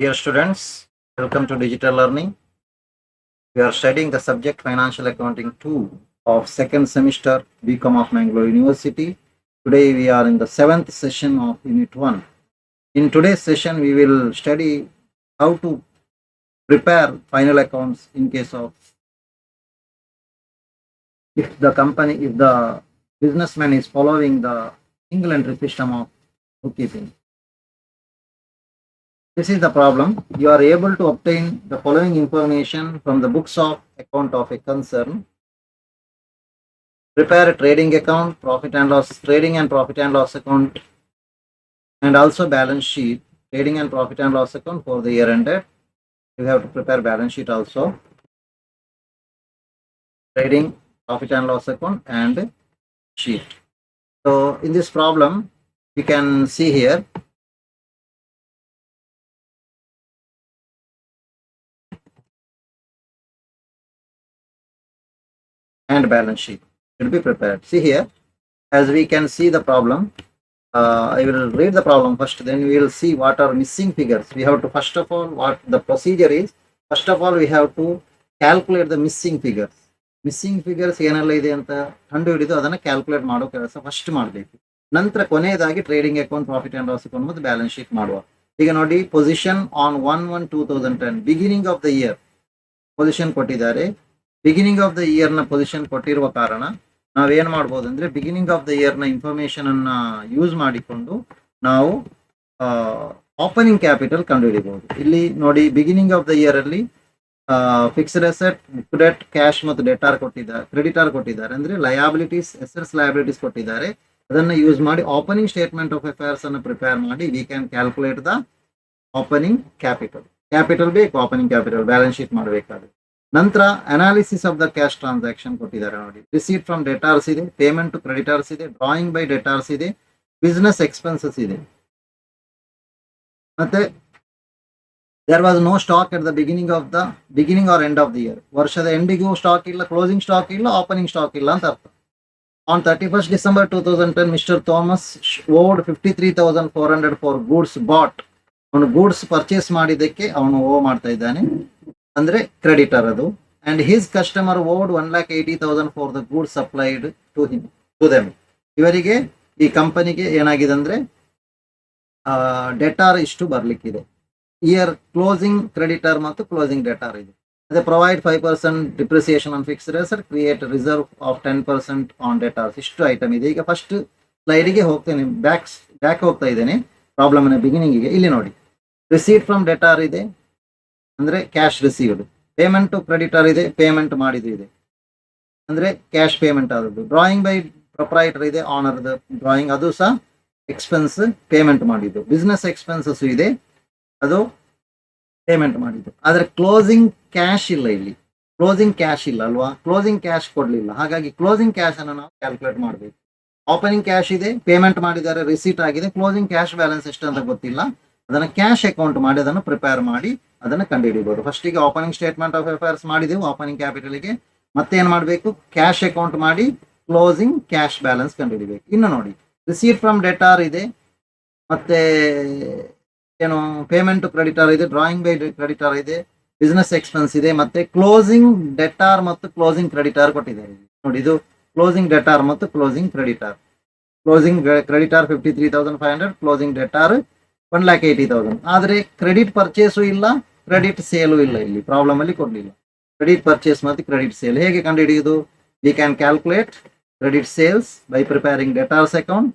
Dear students, welcome to Digital Learning. We are studying the subject Financial Accounting 2 of second semester BCom of Mangalore University. Today we are in the 7th session of Unit 1. In today's session, we will study how to prepare final accounts in case of if the businessman is following the single entry system of bookkeeping. This is the problem. You are able to obtain the following information from the books of account of a concern. Prepare a trading account, trading and profit and loss account, and also balance sheet, trading and profit and loss account for the year ended. You have to prepare balance sheet also, trading, profit and loss account, and sheet. So in this problem, you can see here and balance sheet should be prepared. See here, as we can see the problem, I will read the problem first, then we will see what are missing figures. We have to, first of all, what the procedure is. First of all, we have to calculate the missing figures. Missing figures ಏನೆಲ್ಲ ಇದೆ ಅಂತ ಕಂಡು ಹಿಡಿದು ಅದನ್ನು calculate ಮಾಡೋ ಕೆಲಸ first ಮಾಡಬೇಕು. ನಂತರ ಕೊನೆಯದಾಗಿ trading account, profit and loss account ಮತ್ತು ಬ್ಯಾಲೆನ್ಸ್ ಶೀಟ್ ಮಾಡುವ. ಈಗ ನೋಡಿ, position on 1/1/2010 beginning of the year position ಕೊಟ್ಟಿದ್ದಾರೆ. ಬಿಗಿನಿಂಗ್ ಆಫ್ ದ ಇಯರ್ ನ ಪೊಸಿಷನ್ ಕೊಟ್ಟಿರುವ ಕಾರಣ ನಾವೇನ್ ಮಾಡ್ಬೋದು ಅಂದ್ರೆ, ಬಿಗಿನಿಂಗ್ ಆಫ್ ದ ಇಯರ್ ನ ಇನ್ಫಾರ್ಮೇಶನ್ ಅನ್ನ ಯೂಸ್ ಮಾಡಿಕೊಂಡು ನಾವು ಓಪನಿಂಗ್ ಕ್ಯಾಪಿಟಲ್ ಕಂಡುಹಿಡಿಬಹುದು. ಇಲ್ಲಿ ನೋಡಿ, ಬಿಗಿನಿಂಗ್ ಆಫ್ ದ ಇಯರ್ ಅಲ್ಲಿ ಫಿಕ್ಸ್ಡ್ ಅಸೆಟ್, ಡೆಟ್, ಕ್ಯಾಶ್ ಮತ್ತು ಡೆಟಾರ್ ಕೊಟ್ಟಿದ್ದಾರೆ, ಕ್ರೆಡಿಟಾರ್ ಕೊಟ್ಟಿದ್ದಾರೆ. ಅಂದ್ರೆ ಲಯಾಬಿಲಿಟೀಸ್, ಎಸೆಟ್ಸ್, ಲಯಾಬಿಲಿಟೀಸ್ ಕೊಟ್ಟಿದ್ದಾರೆ. ಅದನ್ನ ಯೂಸ್ ಮಾಡಿ ಓಪನಿಂಗ್ ಸ್ಟೇಟ್ಮೆಂಟ್ ಆಫ್ ಅಫೇರ್ಸ್ ಅನ್ನು ಪ್ರಿಪೇರ್ ಮಾಡಿ we can calculate the opening capital. Capital ಬೇಕು, ಓಪನಿಂಗ್ ಕ್ಯಾಪಿಟಲ್, ಬ್ಯಾಲೆನ್ಸ್ ಶೀಟ್ ಮಾಡಬೇಕಾದ್ರೆ. ನಂತರ analysis of the cash transaction ಕೊಟ್ಟಿದ್ದಾರೆ ನೋಡಿ. ರಿಸೀಟ್ ಫ್ರಮ್ ಡೆಟಾರ್ಸ್ ಇದೆ, ಪೇಮೆಂಟ್ ಟು ಕ್ರೆಡಿಟಾರ್ಸ್ ಇದೆ, ಡ್ರಾಯಿಂಗ್ ಬೈ ಡೆಟಾರ್ಸ್ ಇದೆ, ಬಿಸ್ನೆಸ್ ಎಕ್ಸ್ಪೆನ್ಸಸ್ ಇದೆ. ಮತ್ತೆ there was no stock at the beginning or end of the year. ವರ್ಷದ ಎಂಡಿಗೂ ಸ್ಟಾಕ್ ಇಲ್ಲ, ಕ್ಲೋಸಿಂಗ್ ಸ್ಟಾಕ್ ಇಲ್ಲ, ಓಪನಿಂಗ್ ಸ್ಟಾಕ್ ಇಲ್ಲ ಅಂತ ಅರ್ಥ. On 31st December 2010 mister Thomas ಓಡ್ 53,400 ಫಾರ್ ಗೂಡ್ಸ್ ಬಾಟ್. ಅವನು ಗೂಡ್ಸ್ ಪರ್ಚೇಸ್ ಮಾಡಿದ್ದಕ್ಕೆ ಅವನು ಮಾಡ್ತಾ ಇದ್ದಾನೆ, ಅಂದ್ರೆ ಕ್ರೆಡಿಟರ್ ಅದು. And his customer owed 1,80,000 for the goods supplied to them. ಇವರಿಗೆ, ಈ ಕಂಪನಿಗೆ ಏನಾಗಿದೆ ಅಂದ್ರೆ ಡೆಟಾರ್ ಇಷ್ಟು ಬರ್ಲಿಕ್ಕಿದೆ. ಇಯರ್ ಕ್ಲೋಸಿಂಗ್ ಕ್ರೆಡಿಟರ್ ಮತ್ತು ಕ್ಲೋಸಿಂಗ್ ಡೆಟಾರ್ ಇದೆ. ಅದೇ provide 5% depreciation on fixed asset, create reserve of 10% on debtors. ಇಷ್ಟು ಐಟಮ್ ಇದೆ. ಈಗ ಫಸ್ಟ್ ಸ್ಲೈಡಿಗೆ ಹೋಗ್ತೇನೆ, ಬ್ಯಾಕ್ ಹೋಗ್ತಾ ಇದ್ದೇನೆ ಪ್ರಾಬ್ಲಮ್ನ ಬಿಗಿನಿಂಗಿಗೆ. ಇಲ್ಲಿ ನೋಡಿ, ರಿಸೀಟ್ ಫ್ರಮ್ ಡೆಟಾರ್ ಇದೆ, ಅಂದ್ರೆ cash received. Payment to creditor ಇದೆ, ಪೇಮೆಂಟ್ ಮಾಡಿದ್ದು ಇದೆ, ಅಂದ್ರೆ ಕ್ಯಾಶ್ ಪೇಮೆಂಟ್ ಆದದ್ದು. ಡ್ರಾಯಿಂಗ್ ಬೈ ಪ್ರೊಪ್ರೈಟರ್ ಇದೆ, ಆನರ್ದ ಡ್ರಾಯಿಂಗ್, ಅದು ಸಹ ಎಕ್ಸ್ಪೆನ್ಸ್, ಪೇಮೆಂಟ್ ಮಾಡಿದ್ದು. ಬಿಸ್ನೆಸ್ ಎಕ್ಸ್ಪೆನ್ಸಸ್ ಇದೆ, ಅದು ಪೇಮೆಂಟ್ ಮಾಡಿದ್ದು. ಆದ್ರೆ ಕ್ಲೋಸಿಂಗ್ ಕ್ಯಾಶ್ ಇಲ್ಲ, ಇಲ್ಲಿ ಕ್ಲೋಸಿಂಗ್ ಕ್ಯಾಶ್ ಇಲ್ಲ ಅಲ್ವಾ, ಕ್ಲೋಸಿಂಗ್ ಕ್ಯಾಶ್ ಕೊಡ್ಲಿಲ್ಲ. ಹಾಗಾಗಿ ಕ್ಲೋಸಿಂಗ್ ಕ್ಯಾಶ್ ಅನ್ನು ನಾವು ಕ್ಯಾಲ್ಕುಲೇಟ್ ಮಾಡಬೇಕು. ಓಪನಿಂಗ್ ಕ್ಯಾಶ್ ಇದೆ, ಪೇಮೆಂಟ್ ಮಾಡಿದ್ದಾರೆ, ರಿಸೀಟ್ ಆಗಿದೆ, ಕ್ಲೋಸಿಂಗ್ ಕ್ಯಾಶ್ ಬ್ಯಾಲೆನ್ಸ್ ಎಷ್ಟು ಅಂತ ಗೊತ್ತಿಲ್ಲ. ಅದನ್ನ ಕ್ಯಾಶ್ ಅಕೌಂಟ್ ಮಾಡಿ ಅದನ್ನು ಪ್ರಿಪೇರ್ ಮಾಡಿ ಅದನ್ನು ಕಂಡುಹಿಡಿಬಹುದು. ಫಸ್ಟಿಗೆ ಓಪನಿಂಗ್ ಸ್ಟೇಟ್ಮೆಂಟ್ ಆಫ್ ಅಫೇರ್ಸ್ ಮಾಡಿದೆವು ಓಪನಿಂಗ್ ಕ್ಯಾಪಿಟಲ್ಗೆ. ಮತ್ತೆ ಏನ್ ಮಾಡಬೇಕು, ಕ್ಯಾಶ್ ಅಕೌಂಟ್ ಮಾಡಿ ಕ್ಲೋಸಿಂಗ್ ಕ್ಯಾಶ್ ಬ್ಯಾಲೆನ್ಸ್ ಕಂಡುಹಿಡಿಬೇಕು. ಇನ್ನು ನೋಡಿ, ರಿಸೀಟ್ ಫ್ರಮ್ ಡೆಟಾರ್ ಇದೆ, ಮತ್ತೆ ಏನು ಪೇಮೆಂಟ್ ಕ್ರೆಡಿಟಾರ್ ಇದೆ, ಡ್ರಾಯಿಂಗ್ ಬೈ ಕ್ರೆಡಿಟಾರ್ ಇದೆ, ಬಿಸ್ನೆಸ್ ಎಕ್ಸ್ಪೆನ್ಸ್ ಇದೆ, ಮತ್ತೆ ಕ್ಲೋಸಿಂಗ್ ಡೆಟಾರ್ ಮತ್ತು ಕ್ಲೋಸಿಂಗ್ ಕ್ರೆಡಿಟಾರ್ ಕೊಟ್ಟಿದ್ದಾರೆ ನೋಡಿ. ಇದು ಕ್ಲೋಸಿಂಗ್ ಡೆಟಾರ್ ಮತ್ತು closing creditor. Closing creditor 53,500, closing debtor 1,80,000. ಆದ್ರೆ ಕ್ರೆಡಿಟ್ ಪರ್ಚೇಸು ಇಲ್ಲ, ಕ್ರೆಡಿಟ್ ಸೇಲು ಇಲ್ಲ. ಇಲ್ಲಿ ಪ್ರಾಬ್ಲಮ್ ಅಲ್ಲಿ ಕೊಡ್ಲಿಲ್ಲ ಕ್ರೆಡಿಟ್ ಪರ್ಚೇಸ್ ಮತ್ತು ಕ್ರೆಡಿಟ್ ಸೇಲ್. ಹೇಗೆ ಕಂಡುಹಿಡಿಯುವುದು? We can calculate credit sales by preparing debtors account,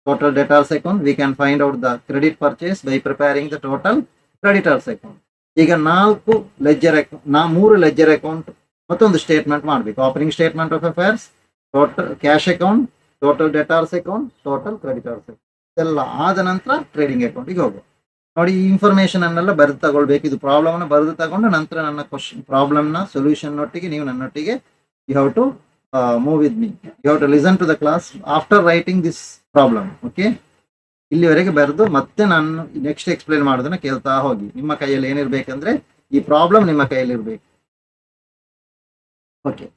total debtors account. We can find out the credit purchase by preparing the total creditors account. ಈಗ 4 ledger account, 3 ledger account ಮತ್ತೊಂದು statement ಮಾಡಬೇಕು. Opening statement of affairs, total cash account, total debtors account, total creditors account. ಎಲ್ಲ ಆದ ನಂತರ trading ಅಕೌಂಟಿಗೆ ಹೋಗುವ. ನೋಡಿ, ಈ ಇನ್ಫಾರ್ಮೇಶನ್ ಅನ್ನೆಲ್ಲ ಬರೆದು ತಗೊಳ್ಬೇಕು. ಇದು ಪ್ರಾಬ್ಲಮ್ ಅನ್ನು ಬರೆದು ತಗೊಂಡು ನಂತರ ನನ್ನ ಪ್ರಾಬ್ಲಮ್ನ ಸೊಲ್ಯೂಷನ್ ಒಟ್ಟಿಗೆ ನೀವು ನನ್ನೊಟ್ಟಿಗೆ you have to move with me. You have to listen to the class after writing this problem. Okay, ಇಲ್ಲಿವರೆಗೆ ಬರೆದು ಮತ್ತೆ ನಾನು ನೆಕ್ಸ್ಟ್ ಎಕ್ಸ್ಪ್ಲೇನ್ ಮಾಡೋದನ್ನ ಕೇಳ್ತಾ ಹೋಗಿ. ನಿಮ್ಮ ಕೈಯಲ್ಲಿ ಏನಿರ್ಬೇಕಂದ್ರೆ ಈ ಪ್ರಾಬ್ಲಮ್ ನಿಮ್ಮ ಕೈಯಲ್ಲಿ ಇರ್ಬೇಕು. ಓಕೆ,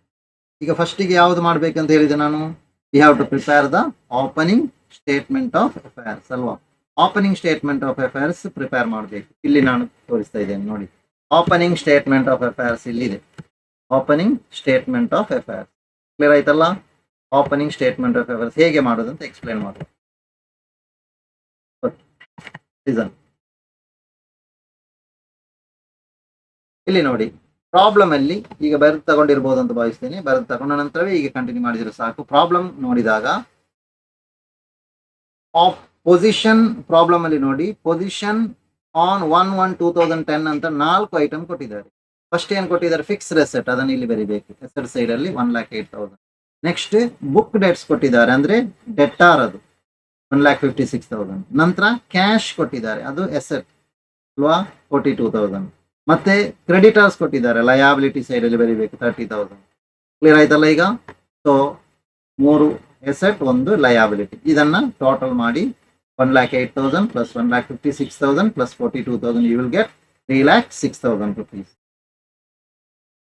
ಈಗ ಫಸ್ಟಿಗೆ ಯಾವ್ದು ಮಾಡ್ಬೇಕಂತ ಹೇಳಿದೆ ನಾನು? We have to prepare the opening statement of affairs ಅಲ್ವಾ. Opening statement of affairs prepare ಮಾಡಬೇಕು. ಇಲ್ಲಿ ನಾನು ತೋರಿಸ್ತಾ ಇದ್ದೇನೆ ನೋಡಿ, ಓಪನಿಂಗ್ ಸ್ಟೇಟ್ಮೆಂಟ್ ಆಫ್ ಅಫೇರ್ಸ್ ಇಲ್ಲಿದೆ. Opening statement of affairs clear ಆಯ್ತಲ್ಲ. ಓಪನಿಂಗ್ ಸ್ಟೇಟ್ಮೆಂಟ್ ಆಫ್ ಅಫೇರ್ಸ್ ಹೇಗೆ ಮಾಡೋದು ಅಂತ ಎಕ್ಸ್ಪ್ಲೇನ್ ಮಾಡೋದು. ಇಲ್ಲಿ ನೋಡಿ, ಪ್ರಾಬ್ಲಮ್ ಅಲ್ಲಿ ಈಗ ಬರೆದು ತಗೊಂಡಿರ್ಬೋದು ಅಂತ ಭಾವಿಸ್ತೇನೆ. ಬರೆದು ತಗೊಂಡ ನಂತರವೇ ಈಗ ಕಂಟಿನ್ಯೂ ಮಾಡಿದ್ರೆ ಸಾಕು. ಪ್ರಾಬ್ಲಮ್ ನೋಡಿದಾಗ ಪೊಸಿಷನ್, ಪ್ರಾಬ್ಲಮ್ ಅಲ್ಲಿ ನೋಡಿ ಪೊಸಿಷನ್ ಆನ್ 1/1/2010 ಅಂತ 4 ಐಟಮ್ ಕೊಟ್ಟಿದ್ದಾರೆ. ಫಸ್ಟ್ ಏನ್ ಕೊಟ್ಟಿದ್ದಾರೆ, ಫಿಕ್ಸ್ಡ್ ಅಸೆಟ್, ಅದನ್ನು ಇಲ್ಲಿ ಬರಿಬೇಕು. ಅಸೆಟ್ ಸೈಡ್ ಅಲ್ಲಿ 1,08,000. ನೆಕ್ಸ್ಟ್ ಬುಕ್ ಡೆಟ್ಸ್ ಕೊಟ್ಟಿದ್ದಾರೆ, ಅಂದ್ರೆ ಡೆಟಾರ್ ಅದು 1,56,000. ನಂತರ ಕ್ಯಾಶ್ ಕೊಟ್ಟಿದ್ದಾರೆ, ಅದು ಎಸೆಟ್ ಅಲ್ವಾ 42,000. ಮತ್ತೆ ಕ್ರೆಡಿಟರ್ಸ್ ಕೊಟ್ಟಿದ್ದಾರೆ, ಲಯಾಬಿಲಿಟಿ ಸೈಡ್ ಅಲ್ಲಿ ಬರಿಬೇಕು 30,000. ಕ್ಲಿಯರ್ ಆಯ್ತಲ್ಲ ಈಗ. So 3 asset, 1 liability. ಇದನ್ನ ಟೋಟಲ್ ಮಾಡಿ 1,08,000 plus 1,56,000 plus 42,000, you will get 3,06,000 rupees.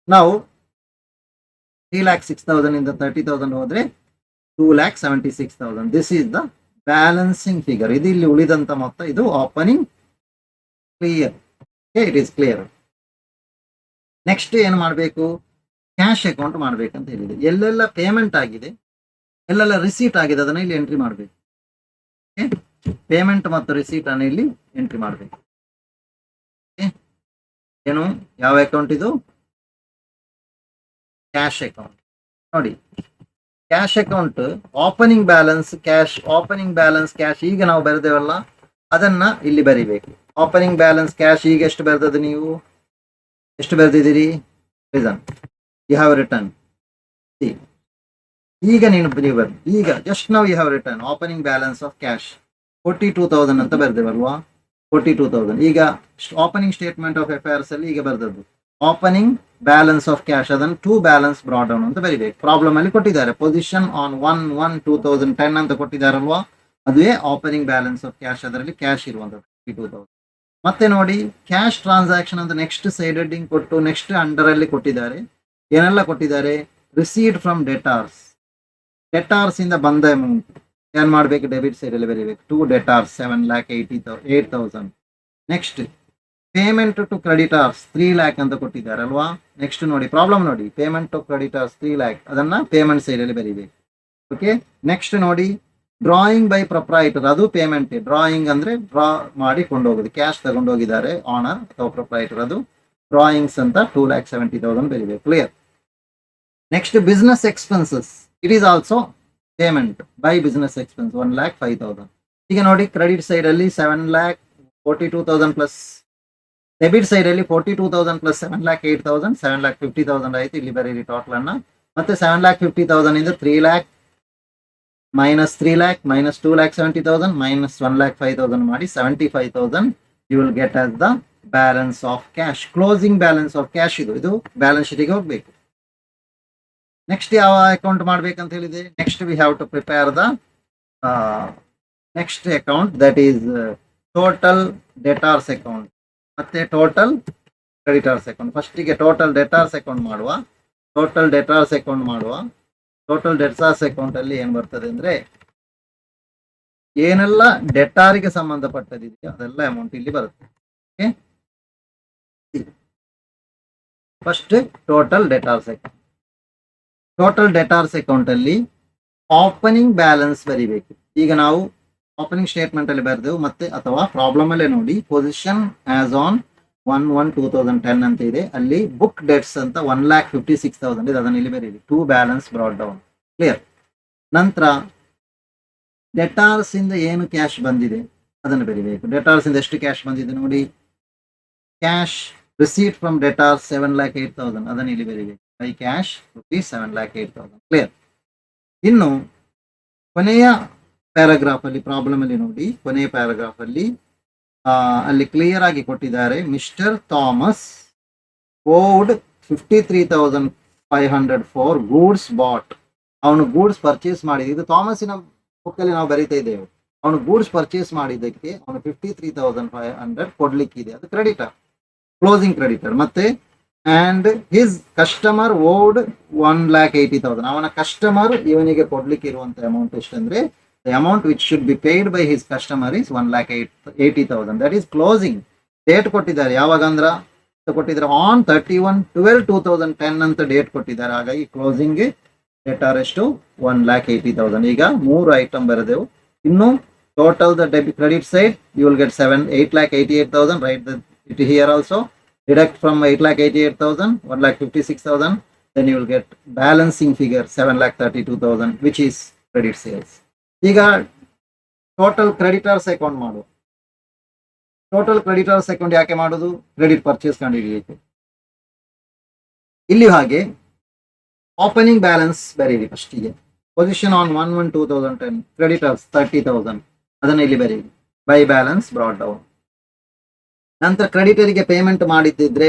Now 3,06,000 ಇಂದ 30,000 ಹೋದ್ರೆ 2,76,000. This is the balancing figure. ಇದು ಇಲ್ಲಿ ಉಳಿದಂತ ಮೊತ್ತ, ಇದು opening. Clear? It is clear. Next ಏನು ಮಾಡಬೇಕು, ಕ್ಯಾಶ್ ಅಕೌಂಟ್ ಮಾಡ್ಬೇಕಂತ ಹೇಳಿದೆ. ಎಲ್ಲೆಲ್ಲ ಪೇಮೆಂಟ್ ಆಗಿದೆ, ಎಲ್ಲೆಲ್ಲ ರಿಸೀಟ್ ಆಗಿದೆ, ಅದನ್ನ ಇಲ್ಲಿ ಎಂಟ್ರಿ ಮಾಡಬೇಕು. ಪೇಮೆಂಟ್ ಮತ್ತು ರಿಸೀಟ್ ಅನ್ನು ಇಲ್ಲಿ ಎಂಟ್ರಿ ಮಾಡಬೇಕು. ಏನು, ಯಾವ ಅಕೌಂಟ್ ಇದು, ಕ್ಯಾಶ್ ಅಕೌಂಟ್. ನೋಡಿ, cash account opening balance cash, opening balance cash ಈಗ ನಾವು ಬರೆದೇವಲ್ಲ, ಅದನ್ನ ಇಲ್ಲಿ ಬರಿಬೇಕು. ಓಪನಿಂಗ್ ಬ್ಯಾಲೆನ್ಸ್ ಕ್ಯಾಶ್ ಈಗ ಎಷ್ಟು ಬರೆದದ್ದು, ನೀವು ಎಷ್ಟು ಬರೆದಿದ್ದೀರಿ, ರೀಸನ್ ಯು ಹ್ಯಾವ್ ರಿಟರ್ನ್. ಈಗ ನೀವು ಬರ್ದು, ಈಗ ಜಸ್ಟ್ ನಾವು you have written opening balance of cash 42,000 ಅಂತ ಬರೆದೇವಲ್ವಾ, 42,000. ಈಗ ಓಪನಿಂಗ್ ಸ್ಟೇಟ್ಮೆಂಟ್ ಆಫ್ ಅಫೇರ್ಸ್ ಅಲ್ಲಿ ಈಗ ಬರೆದದ್ದು ಓಪನಿಂಗ್ ಬ್ಯಾಲೆನ್ಸ್ ಆಫ್ ಕ್ಯಾಶ್, ಅದನ್ನು ಟು ಬ್ಯಾಲೆನ್ಸ್ ಬ್ರಾಡ್ ಡೌನ್ ಅಂತ ಬರಿಬೇಕು. ಪ್ರಾಬ್ಲಮ್ ಅಲ್ಲಿ ಕೊಟ್ಟಿದ್ದಾರೆ ಪೊಸಿಷನ್ ಆನ್ 1/1/2010 ಅಂತ ಕೊಟ್ಟಿದ್ದಾರಲ್ವಾ, ಅದುವೇ ಓಪನಿಂಗ್ ಬ್ಯಾಲೆನ್ಸ್ ಆಫ್ ಕ್ಯಾಶ್. ಅದರಲ್ಲಿ ಕ್ಯಾಶ್ ಇರುವಂತದ್ದು 32,000. ಮತ್ತೆ ನೋಡಿ, ಕ್ಯಾಶ್ ಟ್ರಾನ್ಸಾಕ್ಷನ್ ಅಂತ ನೆಕ್ಸ್ಟ್ ಸೈಡ್ ಹೆಡ್ಡಿಂಗ್ ಕೊಟ್ಟು ನೆಕ್ಸ್ಟ್ ಅಂಡರ್ ಅಲ್ಲಿ ಕೊಟ್ಟಿದ್ದಾರೆ. ಏನೆಲ್ಲ ಕೊಟ್ಟಿದ್ದಾರೆ, ರಿಸೀವ್ಡ್ ಫ್ರಮ್ ಡೆಟಾರ್ಸ್, ಡೆಟಾರ್ಸ್ ಇಂದ ಬಂದ ಅಮೌಂಟ್ ಏನ್ ಮಾಡ್ಬೇಕು, ಡೆಬಿಟ್ ಸೈಡ್ ಅಲ್ಲಿ ಬರೀಬೇಕು. 2 debtors 7,80,000. Next payment to creditors 3 lakh ಅಂತ ಕೊಟ್ಟಿದ್ದಾರೆ ಅಲ್ವಾ. ನೆಕ್ಸ್ಟ್ ನೋಡಿ, ಪ್ರಾಬ್ಲಮ್ ನೋಡಿ, ಪೇಮೆಂಟ್ ಟು ಕ್ರೆಡಿಟರ್ಸ್ 3 lakh, ಅದನ್ನ ಪೇಮೆಂಟ್ ಸೈಡ್ ಅಲ್ಲಿ ಬರೀಬೇಕು. ಓಕೆ. ನೆಕ್ಸ್ಟ್ ನೋಡಿ, ಡ್ರಾಯಿಂಗ್ ಬೈ ಪ್ರೊಪ್ರೈಟರ್, ಅದು ಪೇಮೆಂಟ್. ಡ್ರಾಯಿಂಗ್ ಅಂದ್ರೆ ಡ್ರಾ ಮಾಡಿ ಕೊಂಡೋಗೋದು, ಕ್ಯಾಶ್ ತಗೊಂಡೋಗಿದ್ದಾರೆ ಆನರ್ ಅಥವಾ ಪ್ರೊಪ್ರೈಟರ್, ಅದು ಡ್ರಾಯಿಂಗ್ಸ್ ಅಂತ 2,70,000 ಬರೀಬೇಕು. Clear? Next business expenses, it is also payment by business expense 1,05,000. ಈಗ ನೋಡಿ, ಕ್ರೆಡಿಟ್ ಸೈಡ್ ಅಲ್ಲಿ 7,42,000 ಪ್ಲಸ್ ಡೆಬಿಟ್ ಸೈಡ್ ಅಲ್ಲಿ 42,000 ಪ್ಲಸ್ 7,08,000, 7,50,000 ಆಯ್ತು. ಇಲ್ಲಿ ಬರೀರಿ ಟೋಟಲ್ ಅನ್ನ. ಮತ್ತೆ 7,50,000 ಇಂದ 3 lakh minus 3 lakh minus 2,70,000 minus 1,05,000 ಮಾಡಿ 75,000 you will get as the balance of cash. Closing balance of cash ಇದು ಬ್ಯಾಲೆನ್ಸ್ ಶೀಟಿಗೆ ಹೋಗ್ಬೇಕು. ನೆಕ್ಸ್ಟ್ ಯಾವ ಅಕೌಂಟ್ ಮಾಡ್ಬೇಕಂತ ಹೇಳಿದೆ, next we have to prepare the next account, that is total debtors account ಮತ್ತೆ total creditors account. ಫಸ್ಟಿಗೆ total debtors account ಮಾಡುವ. Total debtors account ಮಾಡುವ. ಟೋಟಲ್ ಡೆಟಾರ್ಸ್ ಅಕೌಂಟ್ ಅಲ್ಲಿ ಏನ್ ಬರ್ತದೆ ಅಂದ್ರೆ, ಏನೆಲ್ಲ ಡೆಟಾರಿಗೆ ಸಂಬಂಧಪಟ್ಟದಿದೆಯೋ ಅದೆಲ್ಲ ಅಮೌಂಟ್ ಇಲ್ಲಿ ಬರುತ್ತೆ. Okay. First total debtors account. Total debtors account ಅಲ್ಲಿ ಓಪನಿಂಗ್ ಬ್ಯಾಲೆನ್ಸ್ ಬರಿಬೇಕು. ಈಗ ನಾವು ಓಪನಿಂಗ್ ಸ್ಟೇಟ್ಮೆಂಟ್ ಅಲ್ಲಿ ಬರೆದೆವು, ಮತ್ತೆ ಅಥವಾ ಪ್ರಾಬ್ಲಮ್ ಅಲ್ಲೇ ನೋಡಿ, ಪೊಸಿಷನ್ ಆಸ್ ಆನ್ 1/1/2010 ಅಂತ ಇದೆ, ಅಲ್ಲಿ ಬುಕ್ ಡೆಟ್ಸ್ ಅಂತ 1,56,000 ಇದೆ, ಅದನ್ನ ಇಲ್ಲಿ ಬರೀರಿ. 2 ಬ್ಯಾಲೆನ್ಸ್ ಬ್ರಾಡ್ ಡೌನ್. ಕ್ಲಿಯರ್? ನಂತರ ಡೆಟಾರ್ಸ್ ಇಂದ ಏನು ಕ್ಯಾಶ್ ಬಂದಿದೆ ಅದನ್ನು ಬರೀಬೇಕು. ಡೆಟಾರ್ಸ್ ಇಂದ ಎಷ್ಟು ಕ್ಯಾಶ್ ಬಂದಿದೆ ನೋಡಿ, ಕ್ಯಾಶ್ ರಿಸೀಟ್ ಫ್ರಮ್ ಡೆಟಾರ್ಸ್ 7,08,000, ಅದನ್ನು ಇಲ್ಲಿ ಬರೀಬೇಕು. By cash ₹7,08,000. ಕ್ಲಿಯರ್? ಇನ್ನು ಕೊನೆಯ ಪ್ಯಾರಾಗ್ರಾಫ್ ಅಲ್ಲಿ, ಪ್ರಾಬ್ಲಮ್ ಅಲ್ಲಿ ನೋಡಿ, ಕೊನೆಯ ಪ್ಯಾರಾಗ್ರಾಫ್ ಅಲ್ಲಿ ಅಲ್ಲಿ ಕ್ಲಿಯರ್ ಆಗಿ ಕೊಟ್ಟಿದ್ದಾರೆ, mister Thomas owed 53,500 for goods bought. ಅವನು ಗೂಡ್ಸ್ ಪರ್ಚೇಸ್ ಮಾಡಿದ, ಇದು ಥಾಮಸಿನ ಬುಕ್ ಅಲ್ಲಿ ನಾವು ಬರೀತಾ ಇದ್ದೇವೆ. ಅವನು ಗೂಡ್ಸ್ ಪರ್ಚೇಸ್ ಮಾಡಿದ್ದಕ್ಕೆ ಅವನು 53,500 ಕೊಡ್ಲಿಕ್ಕಿದೆ, ಅದು ಕ್ರೆಡಿಟರ್, ಕ್ಲೋಸಿಂಗ್ ಕ್ರೆಡಿಟರ್. ಮತ್ತೆ ಅಂಡ್ ಹಿಸ್ ಕಸ್ಟಮರ್ ಓವ್ಡ್ 1,80,000, ಅವನ ಕಸ್ಟಮರ್ ಇವನಿಗೆ ಕೊಡ್ಲಿಕ್ಕೆ ಇರುವಂತ amount ಎಷ್ಟಂದ್ರೆ The amount which should be paid by his customer is 1,80,000. That is closing. Date ಕೊಟ್ಟಿದ್ದಾರೆ ಯಾವಾಗ ಅಂದ್ರ ಕೊಟ್ಟಿದ್ದಾರೆ ಆನ್ 31/12/2010 ಅಂತ ಡೇಟ್ ಕೊಟ್ಟಿದ್ದಾರೆ. ಹಾಗಾಗಿ ಕ್ಲೋಸಿಂಗ್ ಡೆಟಾರ್ ಎಷ್ಟು 1,80,000. ಈಗ 3 ಐಟಮ್ ಬರೆದೆವು. ಇನ್ನು total the debit credit side you will get 8,88,000. Right it here also. Deduct from 8,88,000 1,56,000. Then you will get balancing figure 7,32,000, which is credit sales. ಈಗ ಟೋಟಲ್ ಕ್ರೆಡಿಟರ್ಸ್ ಅಕೌಂಟ್ ಮಾಡು. Total creditors account ಯಾಕೆ ಮಾಡೋದು? Credit purchase ಕಂಡುಹಿಡಿಯಲಿಕ್ಕೆ. ಇಲ್ಲಿ ಹಾಗೆ opening balance ಬರೀರಿ ಫಸ್ಟಿಗೆ. Position on 1/1/2010 creditors 30,000 ಅದನ್ನ ಇಲ್ಲಿ ಬರೀರಿ. By balance brought down. ನಂತರ ಕ್ರೆಡಿಟರಿಗೆ ಪೇಮೆಂಟ್ ಮಾಡಿದ್ದಿದ್ರೆ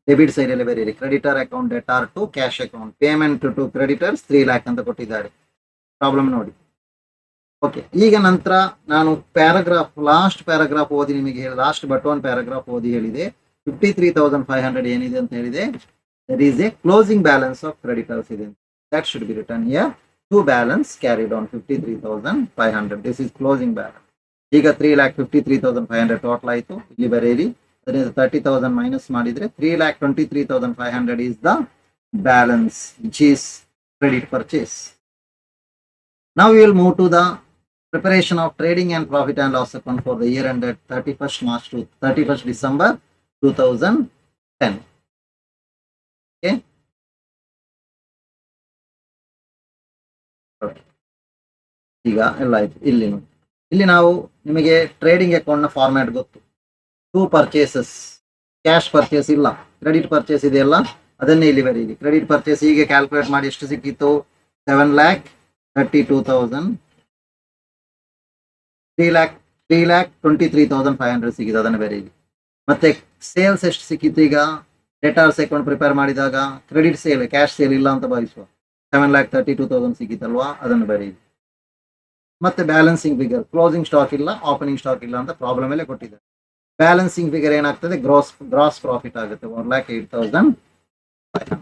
ಡೆಬಿಟ್ ಸೈಡ್ ಅಲ್ಲಿ ಬರೀರಿ. Creditor account debtor to cash account. Payment to creditors 3 lakh ಅಂತ ಕೊಟ್ಟಿದ್ದಾರೆ. ಪ್ರಾಬ್ಲಮ್ ನೋಡಿ. ಓಕೆ, ಈಗ ನಂತರ ನಾನು ಲಾಸ್ಟ್ ಪ್ಯಾರಾಗ್ರಾಫ್ ಓದಿ ನಿಮಗೆ ಹೇಳಿ, ಲಾಸ್ಟ್ ಬಟ್ ಒನ್ ಪ್ಯಾರಾಗ್ರಾಫ್ ಓದಿ ಹೇಳಿದೆ. 53,500 ಏನಿದೆ ಅಂತ ಹೇಳಿದೆ. That is a closing balance of creditors ಇದೆ. That should be return here. To balance carried on 53,500. This is closing balance. ಈಗ 3,53,500 ಟೋಟಲ್ ಆಯಿತು. ಇಲ್ಲಿ ಬರೆಯಿರಿ. ಅದರಿಂದ 30,000 ಮೈನಸ್ ಮಾಡಿದ್ರೆ 3,23,500 is the balance, which is credit purchase. Now we will move to the preparation of trading and profit and loss account for the year ended 31st March to 31st December 2010. Okay. ಈಗ ಎಲ್ಲ ಆಯ್ತು. ಇಲ್ಲಿ ನಾವು ನಿಮಗೆ trading account ನ format ಗೊತ್ತು. 2 purchases, cash purchase ಇಲ್ಲ, credit purchase ಇದೆಯಲ್ಲ ಅದನ್ನೇ ಇಲ್ಲಿ ಬರೀರಿ. ಕ್ರೆಡಿಟ್ ಪರ್ಚೇಸ್ ಹೀಗೆ ಕ್ಯಾಲ್ಕುಲೇಟ್ ಮಾಡಿ ಎಷ್ಟು ಸಿಕ್ಕಿತ್ತು? 7,32,000. 3,23,500 ಸಿಕ್ಕಿತ್ತು, ಅದನ್ನು ಬರೀರಿ. ಮತ್ತೆ ಸೇಲ್ಸ್ ಎಷ್ಟು ಸಿಕ್ಕಿತ್ತು? ಈಗ ಡೆಟಾರ್ಸ್ ಅಕೌಂಟ್ ಪ್ರಿಪೇರ್ ಮಾಡಿದಾಗ ಕ್ರೆಡಿಟ್ ಸೇಲ್, ಕ್ಯಾಶ್ ಸೇಲ್ ಇಲ್ಲ ಅಂತ ಭಾವಿಸುವ. 7,32,000 ಸಿಕ್ಕಿತ್ತಲ್ವಾ, ಅದನ್ನು ಬರೀರಿ. ಮತ್ತೆ ಬ್ಯಾಲೆನ್ಸಿಂಗ್ ಫಿಗರ್, ಕ್ಲೋಸಿಂಗ್ ಸ್ಟಾಕ್ ಇಲ್ಲ, ಓಪನಿಂಗ್ ಸ್ಟಾಕ್ ಇಲ್ಲ ಅಂತ ಪ್ರಾಬ್ಲಮ್ ಅಲ್ಲೇ ಕೊಟ್ಟಿದ್ದಾರೆ. ಬ್ಯಾಲೆನ್ಸಿಂಗ್ ಫಿಗರ್ ಏನಾಗ್ತದೆ? ಗ್ರಾಸ್ ಪ್ರಾಫಿಟ್ ಆಗುತ್ತೆ 1,08,500.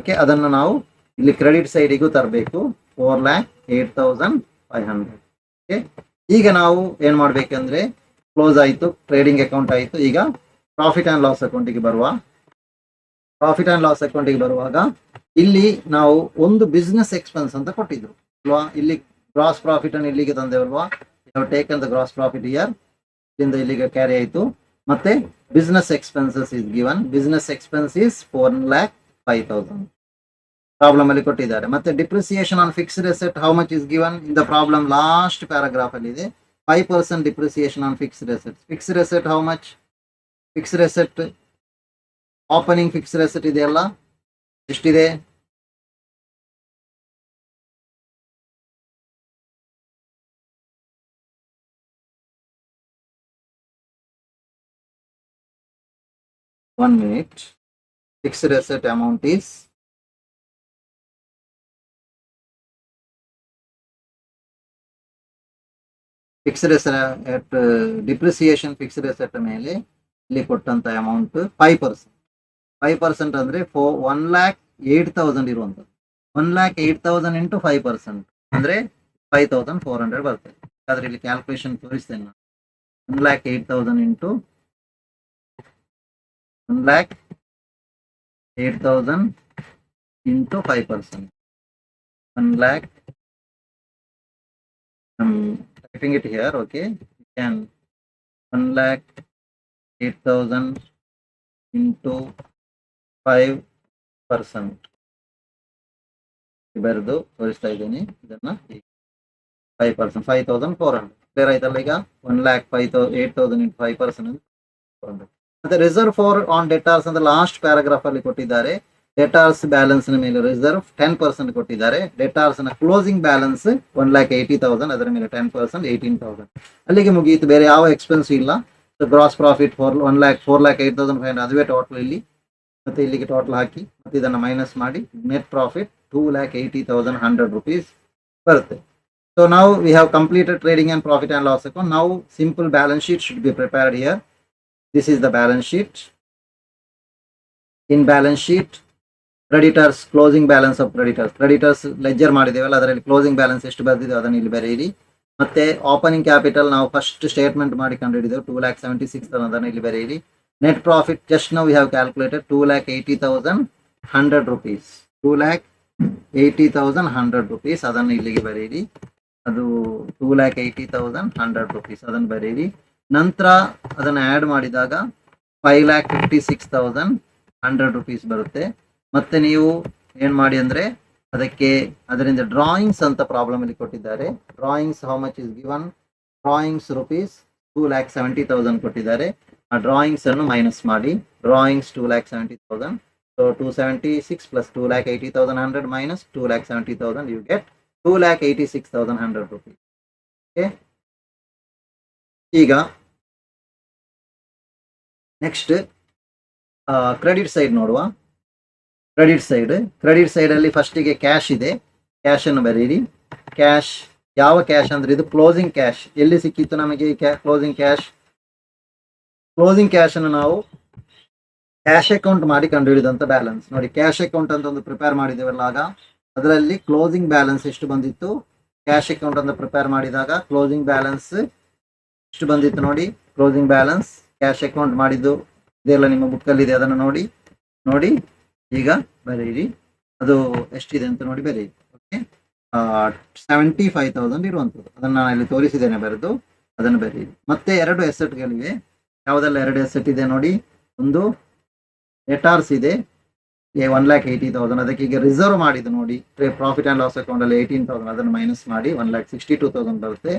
ಓಕೆ, ಅದನ್ನು ನಾವು ಇಲ್ಲಿ ಕ್ರೆಡಿಟ್ ಸೈಡಿಗೂ ತರಬೇಕು. 4,08,500. ಓಕೆ, ಈಗ ನಾವು ಏನ್ ಮಾಡ್ಬೇಕಂದ್ರೆ ಕ್ಲೋಸ್ ಆಯಿತು, ಟ್ರೇಡಿಂಗ್ ಅಕೌಂಟ್ ಆಯಿತು. ಈಗ ಪ್ರಾಫಿಟ್ ಆ್ಯಂಡ್ ಲಾಸ್ ಅಕೌಂಟಿಗೆ ಪ್ರಾಫಿಟ್ ಆ್ಯಂಡ್ ಲಾಸ್ ಅಕೌಂಟಿಗೆ ಬರುವಾಗ ಇಲ್ಲಿ ನಾವು ಒಂದು ಬಿಸ್ನೆಸ್ ಎಕ್ಸ್ಪೆನ್ಸ್ ಅಂತ ಕೊಟ್ಟಿದ್ರು ಅಲ್ವಾ? ಇಲ್ಲಿ ಗ್ರಾಸ್ ಪ್ರಾಫಿಟ್ ಅನ್ನು ಇಲ್ಲಿಗೆ ತಂದೇವಲ್ವಾ? Taken the gross profit year, ಇಲ್ಲಿಂದ ಇಲ್ಲಿಗೆ ಕ್ಯಾರಿ ಆಯಿತು. ಮತ್ತೆ business expenses is given. Business expense is 4,05,000 problem ಅಲ್ಲಿ ಕೊಟ್ಟಿದ್ದಾರೆ. ಮತ್ತೆ depreciation on fixed asset how much is given in the problem last paragraph ಅಲ್ಲಿ ಇದೆ. 5% depreciation on fixed asset. Fixed asset how much? Fixed asset opening fixed asset ಇದೆಯಲ್ಲ ಎಷ್ಟಿದೆ? One minute. Fixed asset amount is fixed asset depreciation fixed asset ಮೇಲೆ ಇಲ್ಲಿ ಕೊಟ್ಟಂತ amount 5%. 5% ಅಂದ್ರೆ 1,08,000 ಇರುವಂತದ್ದು. 1,08,000 into 5% ಅಂದ್ರೆ 5,400 ಬರ್ತದೆ. ಆದ್ರೆ ಇಲ್ಲಿ ಕ್ಯಾಲ್ಕುಲೇಷನ್ ತೋರಿಸ್ತೇನೆ ನಾನು. 1,08,000 into 1,08,000 into 5%. 1,00,000. I'm typing it here. Okay, you can 1,08,000 into 5%. ಬರೆದು ತೋರಿಸ್ತಾ ಇದ್ದೀನಿ ಇದನ್ನ. 5%, 5,400 ಕ್ಲಿಯರ್ ಆಯ್ತಲ್ಲ? ಈಗ 1,08,000 into 5% 400. ಮತ್ತೆ ರಿಸರ್ವ್ ಫಾರ್ ಆನ್ ಡೆಟಾರ್ಸ್ ಅಂತ ಲಾಸ್ಟ್ ಪ್ಯಾರಾಗ್ರಾಫ್ ಅಲ್ಲಿ ಕೊಟ್ಟಿದ್ದಾರೆ. ಡೆಟಾರ್ಸ್ ಬ್ಯಾಲೆನ್ಸ್ ನ ಮೇಲೆ ರಿಸರ್ವ್ 10% ಕೊಟ್ಟಿದ್ದಾರೆ. ಡೆಟಾರ್ಸ್ ನ ಕ್ಲೋಸಿಂಗ್ ಬ್ಯಾಲೆನ್ಸ್ 1,80,000, ಅದರ ಮೇಲೆ 10% 18,000. ಅಲ್ಲಿಗೆ ಮುಗಿಯಿತು, ಬೇರೆ ಯಾವ ಎಕ್ಸ್ಪೆನ್ಸ್ ಇಲ್ಲ. ಗ್ರಾಸ್ ಪ್ರಾಫಿಟ್ 4,08,500 ಅದುವೇ ಟೋಟಲ್ ಇಲ್ಲಿ. ಮತ್ತೆ ಇಲ್ಲಿಗೆ ಟೋಟಲ್ ಹಾಕಿ ಮತ್ತೆ ಇದನ್ನ ಮೈನಸ್ ಮಾಡಿ ನೆಟ್ ಪ್ರಾಫಿಟ್ 2,80,100 rupees ಬರುತ್ತೆ. ಸೊ ನಾವು we have completed trading and profit and loss account. ನಾವು simple balance sheet should be prepared here. This is the balance sheet. In balance sheet, creditors, closing balance of creditors ledger ಮಾಡಿದೇವಲ್ಲ ಅದರಲ್ಲಿ closing balance ಎಷ್ಟು ಬರ್ತಿದೆ ಅದನ್ನು ಇಲ್ಲಿ ಬರೆಯಿರಿ. ಮತ್ತೆ opening capital ನಾವು first statement ಮಾಡಿ ಕಂಡುಹಿಡಿದೆವು 2,76,000 ಅದನ್ನು ಇಲ್ಲಿ ಬರೆಯಿರಿ. ನೆಟ್ ಪ್ರಾಫಿಟ್ ಜಸ್ಟ್ ನಾವು we have calculated 2,80,100 rupees. 2,80,100 rupees ಅದನ್ನು ಇಲ್ಲಿಗೆ ಬರೆಯಿರಿ. ಅದು 2,80,100 rupees ಅದನ್ನು ಬರೆಯಿರಿ. ನಂತರ ಅದನ್ನು ಆ್ಯಡ್ ಮಾಡಿದಾಗ 5,56,100 rupees ಬರುತ್ತೆ. ಮತ್ತೆ ನೀವು ಏನು ಮಾಡಿ ಅಂದರೆ ಅದಕ್ಕೆ ಅದರಿಂದ ಡ್ರಾಯಿಂಗ್ಸ್ ಅಂತ ಪ್ರಾಬ್ಲಮ್ ಇಲ್ಲಿ ಕೊಟ್ಟಿದ್ದಾರೆ. Drawings how much is given, drawings rupees 2,70,000 ಕೊಟ್ಟಿದ್ದಾರೆ. ಆ ಡ್ರಾಯಿಂಗ್ಸ್ ಅನ್ನು ಮೈನಸ್ ಮಾಡಿ. Drawings 2,70,000, so 276 plus 2,80,100 minus 2,70,000, you get 2,86,100 rupees. Okay, ಈಗ ನೆಕ್ಸ್ಟ್ ಕ್ರೆಡಿಟ್ ಸೈಡ್ ನೋಡುವ. ಕ್ರೆಡಿಟ್ ಸೈಡ್ ಅಲ್ಲಿ ಫಸ್ಟಿಗೆ ಕ್ಯಾಶ್ ಇದೆ, ಕ್ಯಾಶ್ ಅನ್ನು ಬರೀರಿ. ಕ್ಯಾಶ್ ಯಾವ ಕ್ಯಾಶ್ ಅಂದ್ರೆ ಇದು ಕ್ಲೋಸಿಂಗ್ ಕ್ಯಾಶ್. ಎಲ್ಲಿ ಸಿಕ್ಕಿತ್ತು ನಮಗೆ ಕ್ಲೋಸಿಂಗ್ ಕ್ಯಾಶ್ ಅನ್ನು ನಾವು ಕ್ಯಾಶ್ ಅಕೌಂಟ್ ಮಾಡಿ ಕಂಡುಹಿಡಿದಂತ ಬ್ಯಾಲೆನ್ಸ್ ನೋಡಿ. ಕ್ಯಾಶ್ ಅಕೌಂಟ್ ಅಂತ ಒಂದು ಪ್ರಿಪೇರ್ ಮಾಡಿದ್ದೇವಲ್ಲ, ಆಗ ಅದರಲ್ಲಿ ಕ್ಲೋಸಿಂಗ್ ಬ್ಯಾಲೆನ್ಸ್ ಎಷ್ಟು ಬಂದಿತ್ತು. ಕ್ಯಾಶ್ ಅಕೌಂಟ್ ಅಂತ ಪ್ರಿಪೇರ್ ಮಾಡಿದಾಗ ಕ್ಲೋಸಿಂಗ್ ಬ್ಯಾಲೆನ್ಸ್ ಎಷ್ಟು ಬಂದಿತ್ತು ನೋಡಿ. ಕ್ಲೋಸಿಂಗ್ ಬ್ಯಾಲೆನ್ಸ್ ಕ್ಯಾಶ್ ಅಕೌಂಟ್ ಮಾಡಿದ್ದು ಇದೆಲ್ಲ ನಿಮ್ಮ ಬುಕ್ಕಲ್ಲಿ ಇದೆ, ಅದನ್ನು ನೋಡಿ ಈಗ ಬರೀರಿ. ಅದು ಎಷ್ಟಿದೆ ಅಂತ ನೋಡಿ ಬರೀರಿ. ಓಕೆ, 75,000 ಇರುವಂಥದ್ದು ಅದನ್ನು ನಾನು ಇಲ್ಲಿ ತೋರಿಸಿದ್ದೇನೆ ಬರೆದು, ಅದನ್ನು ಬರೀರಿ. ಮತ್ತೆ 2 ಎಸೆಟ್ಗಳಿವೆ. ಯಾವುದೆಲ್ಲ 2 ಎಸೆಟ್ ಇದೆ ನೋಡಿ. ಒಂದು ಡೆಟಾರ್ಸ್ ಇದೆ 1,80,000, ಅದಕ್ಕೆ ಈಗ ರಿಸರ್ವ್ ಮಾಡಿದ್ದು ನೋಡಿ. ಪ್ರಾಫಿಟ್ ಆ್ಯಂಡ್ ಲಾಸ್ ಅಕೌಂಟಲ್ಲಿ 18,000, ಅದನ್ನು ಮೈನಸ್ ಮಾಡಿ 1,62,000 ಬರುತ್ತೆ.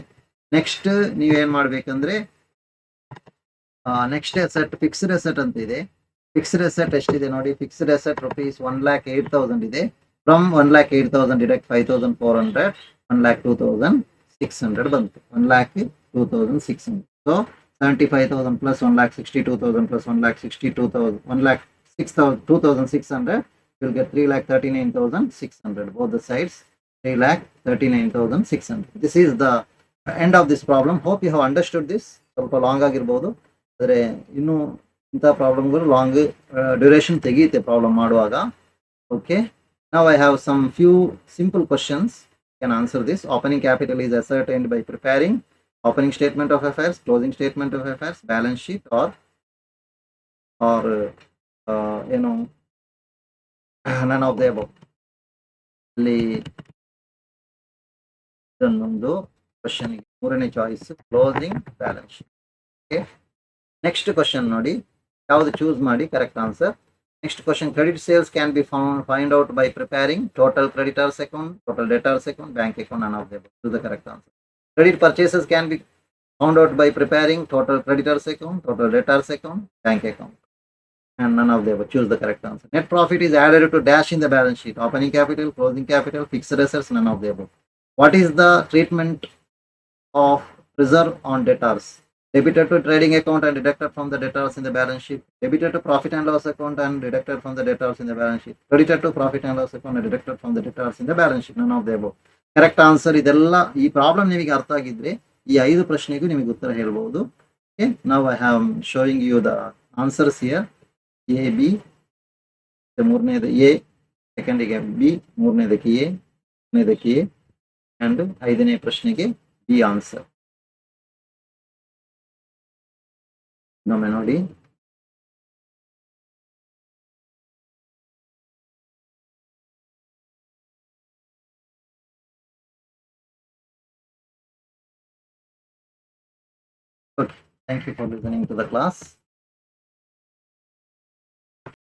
ನೆಕ್ಸ್ಟ್ ನೀವೇನು ಮಾಡಬೇಕಂದ್ರೆ ನೆಕ್ಸ್ಟ್ ಎಸೆಟ್ ಫಿಕ್ಸ್ಡ್ ಎಸೆಟ್ ಅಂತ ಇದೆ. ಫಿಕ್ಸ್ಡ್ ಎಸೆಟ್ ಎಷ್ಟಿದೆ ನೋಡಿ. ಫಿಕ್ಸ್ಡ್ ಎಸೆಟ್ rupees 1,08,000 ಇದೆ. ಫ್ರಮ್ 1,08,000 ಡಿಡಕ್ಟ್ 5,400, 1,02,600 ಬಂತು. 1,02,600. So 75,000 plus 1,62,000 plus 1,62,600 you'll get 3,39,600. both the sides 3,39,600. This is the end of this problem. Hope you have understood this. ಸ್ವಲ್ಪ long ಆಗಿರ್ಬೋದು, ಆದರೆ ಇನ್ನು ಇಂಥ ಪ್ರಾಬ್ಲಮ್ಗಳು ಲಾಂಗ್ ಡ್ಯೂರೇಷನ್ ತೆಗೆಯುತ್ತೆ ಪ್ರಾಬ್ಲಮ್ ಮಾಡುವಾಗ. Okay, now I have some few simple questions. You can answer this. Opening capital is ascertained by preparing opening statement of affairs, closing statement of affairs, balance sheet, or none of the above. ಅಲ್ಲಿ ಇದನ್ನೊಂದು question, ಮೂರನೇ choice closing balance sheet. Okay, next question ನೋಡಿ, ಯಾವುದು choose ಮಾಡಿ correct answer. Next question, credit sales can be find out by preparing total creditors account, total debtors account, bank account, none of them. Choose the correct answer. Credit purchases can be found out by preparing total creditors account, total debtors account, bank account, and none of them. Choose the correct answer. Net profit is added to dash in the balance sheet. Opening capital, closing capital, fixed assets, none of the above. What is the treatment of reserve on debtors? Debited to trading account and deducted from the debtors in the balance sheet. Debited to profit and loss account and deducted from the debtors in the balance sheet. Credited to profit and loss account and deducted from the debtors in the balance sheet. None of the above. Correct answer. ಇದೆಲ್ಲ ಈ problem ನಿಮಗೆ ಅರ್ಥ ಆಗಿದ್ರೆ ಈ 5 ಪ್ರಶ್ನೆಗೂ ನಿಮಗೆ ಉತ್ತರ ಹೇಳ್ಬಹುದು. Okay, now I am showing you the answers here. A, B, ಮೂರನೇದು A, ಸೆಕೆಂಡಿಗೆ B, ಮೂರನೇದಕ್ಕೆ A, ಮೂರನೇದಕ್ಕೆ A, and 5ನೇ ಪ್ರಶ್ನೆಗೆ B ಆನ್ಸರ್. ಇನ್ನೊಮ್ಮೆ ನೋಡಿ. Okay, thank you for listening to the class.